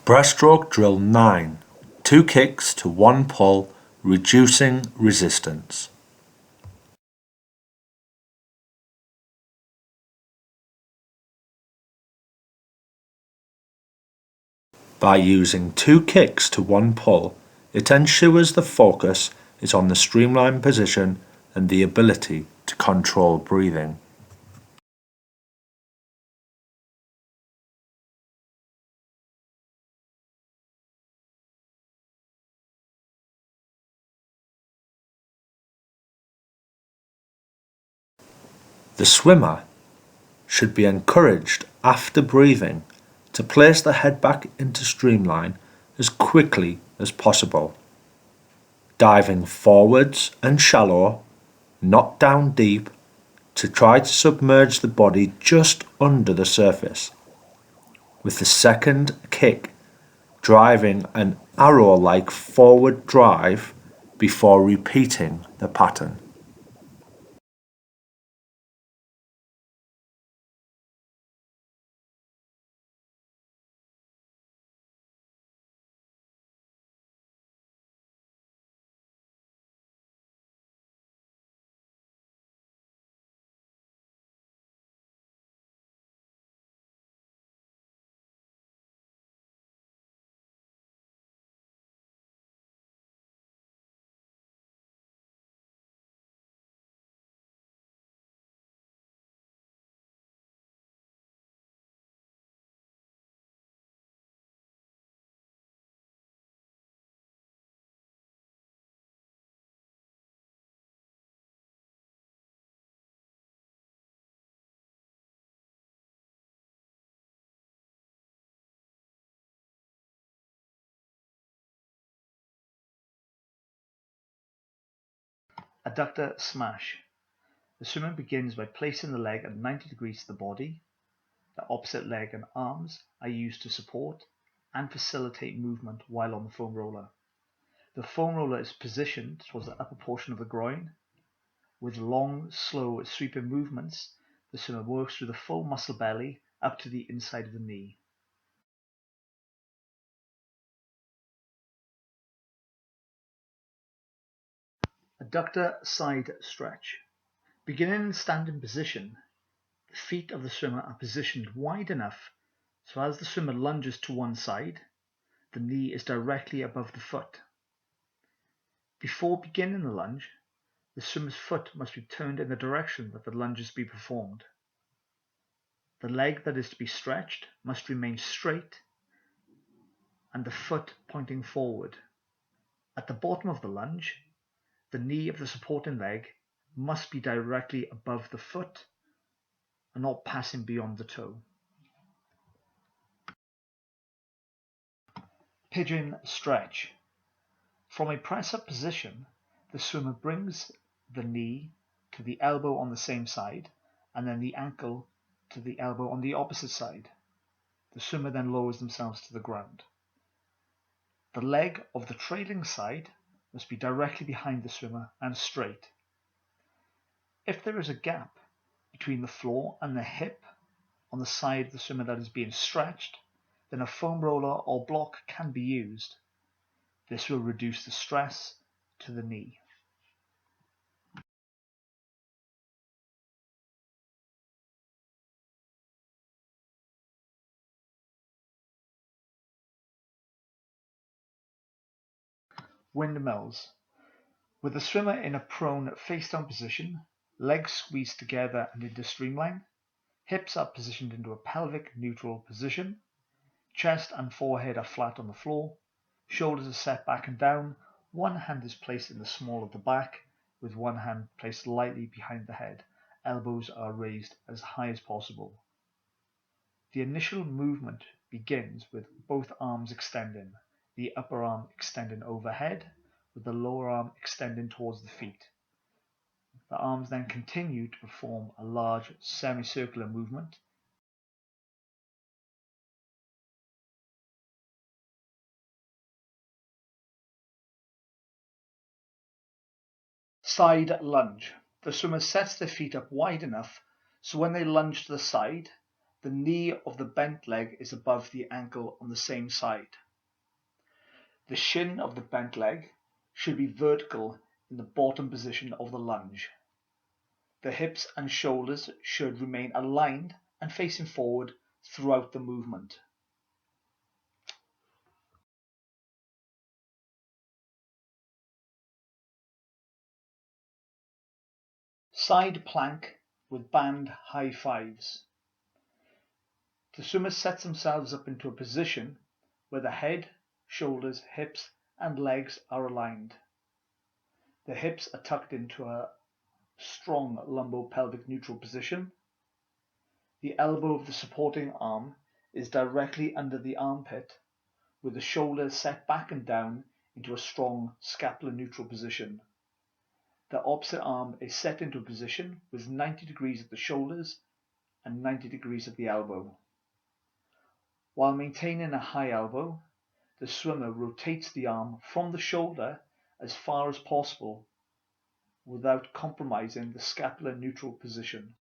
Breaststroke drill 9. 2 kicks to 1 pull, reducing resistance. By using 2 kicks to 1 pull, it ensures the focus is on the streamline position and the ability to control breathing. The swimmer should be encouraged after breathing to place the head back into streamline as quickly as possible, diving forwards and shallow, not down deep, to try to submerge the body just under the surface, with the second kick driving an arrow-like forward drive before repeating the pattern. Adductor smash. The swimmer begins by placing the leg at 90 degrees to the body. The opposite leg and arms are used to support and facilitate movement while on the foam roller. The foam roller is positioned towards the upper portion of the groin. With long, slow, sweeping movements, the swimmer works through the full muscle belly up to the inside of the knee. Adductor side stretch. Beginning in standing position, the feet of the swimmer are positioned wide enough so as the swimmer lunges to one side, the knee is directly above the foot. Before beginning the lunge, the swimmer's foot must be turned in the direction that the lunge is to be performed. The leg that is to be stretched must remain straight and the foot pointing forward. At the bottom of the lunge, the knee of the supporting leg must be directly above the foot and not passing beyond the toe. Pigeon stretch. From a press-up position, the swimmer brings the knee to the elbow on the same side and then the ankle to the elbow on the opposite side. The swimmer then lowers themselves to the ground. The leg of the trailing side must be directly behind the swimmer and straight. If there is a gap between the floor and the hip on the side of the swimmer that is being stretched, then a foam roller or block can be used. This will reduce the stress to the knee. Windmills. With the swimmer in a prone face-down position, legs squeezed together and into streamline, hips are positioned into a pelvic neutral position, chest and forehead are flat on the floor, shoulders are set back and down, one hand is placed in the small of the back, with one hand placed lightly behind the head, elbows are raised as high as possible. The initial movement begins with both arms extending, the upper arm extending overhead, with the lower arm extending towards the feet. The arms then continue to perform a large semicircular movement. Side lunge. The swimmer sets their feet up wide enough so when they lunge to the side, The knee of the bent leg is above the ankle on the same side. The shin of the bent leg should be vertical in the bottom position of the lunge. The hips and shoulders should remain aligned and facing forward throughout the movement. Side plank with band high fives. The swimmer sets themselves up into a position where the head, shoulders, hips, and legs are aligned. The hips are tucked into a strong lumbo-pelvic neutral position. The elbow of the supporting arm is directly under the armpit, with the shoulders set back and down into a strong scapular neutral position. The opposite arm is set into a position with 90 degrees at the shoulders and 90 degrees at the elbow. While maintaining a high elbow, the swimmer rotates the arm from the shoulder as far as possible without compromising the scapular neutral position.